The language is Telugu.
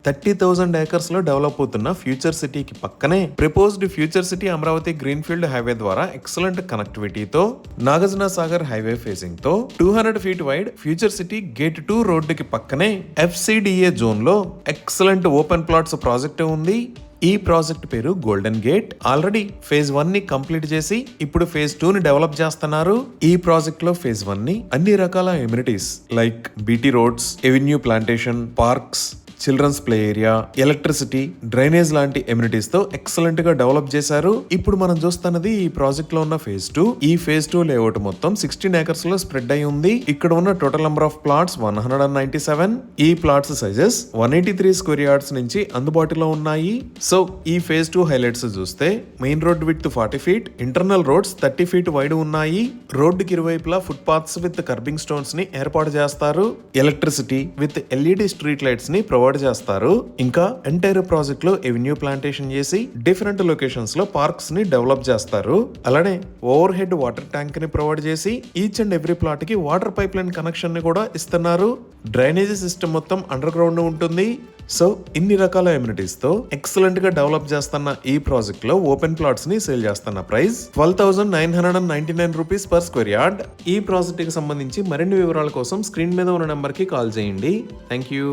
30,000 ఏకర్స్ లో డెవలప్ అవుతున్న ఫ్యూచర్ సిటీకి పక్కనే proposed future city Amaravati greenfield highway ద్వారా ఎక్సలెంట్ కనెక్టివిటీతో నాగార్జున సాగర్ హైవే ఫేసింగ్ తో 200 feet wide future city gate 2 రోడ్డుకి పక్కనే FCDA జోన్ లో ఎక్సలెంట్ ఓపెన్ ప్లాట్స్ ప్రాజెక్ట్ ఉంది. ఈ ప్రాజెక్ట్ పేరు గోల్డెన్ గేట్. ఆల్రెడీ ఫేజ్ 1 ని కంప్లీట్ చేసి ఇప్పుడు ఫేజ్ 2 ని డెవలప్ చేస్తున్నారు. ఈ ప్రాజెక్ట్ లో ఫేజ్ 1 ని అన్ని రకాల amenities like BT roads, avenue plantation, parks, children's play area, electricity, drainage లాంటి ఎమ్యూనిటీస్ తో ఎక్సలెంట్ గా డెవలప్ చేశారు. ఇప్పుడు మనం చూస్తున్నది ఈ ప్రాజెక్ట్ లో ఉన్న ఫేజ్ 2. ఈ ఫేజ్ 2 లేఅవుట్ మొత్తం 16 ఏకర్స్ లో స్ప్రెడ్ అయి ఉంది. ఇక్కడ ఉన్న టోటల్ నెంబర్ ఆఫ్ ప్లాట్స్ 197. ఈ ప్లాట్స్ సైజెస్ 183 స్క్వేర్ యార్డ్స్ నుంచి అందుబాటులో ఉన్నాయి. సో ఈ ఫేజ్ 2 హైలైట్స్ చూస్తే main road width 40 feet, internal roads 30 feet wide ఉన్నాయి. రోడ్డుకి ఇరువైపులా foot paths with kerbing stones ని ఏర్పాటు చేస్తారు. Electricity with LED street lights ని ప్రొవైడ్ చేస్తారు. ఇంకా ఎంటైర్ ప్రాజెక్ట్ లో ఎవెన్యూ ప్లాంటేషన్ చేసి డిఫరెంట్ లొకేషన్స్ లో పార్క్స్ ని డెవలప్ చేస్తారు. అలానే ఓవర్ హెడ్ వాటర్ ట్యాంక్ ని ప్రొవైడ్ చేసి ఈచ్ అండ్ ఎవ్రీ ప్లాట్ కి వాటర్ పైప్ లైన్ కనెక్షన్ ని కూడా ఇస్తున్నారు. డ్రైనేజీ సిస్టమ్ మొత్తం అండర్ గ్రౌండ్ ఉంటుంది. సో ఇన్ని రకాల ఎమ్యూనిటీస్ తో ఎక్సలెంట్ గా డెవలప్ చేస్తున్న ఈ ప్రాజెక్ట్ లో ఓపెన్ ప్లాట్స్ ని సేల్ చేస్తున్న price 12,999 rupees per square yard. ఈ ప్రాజెక్ట్ కి సంబంధించి మరిన్ని వివరాల కోసం స్క్రీన్ మీద ఉన్న నెంబర్ కి కాల్ చేయండి. Thank you.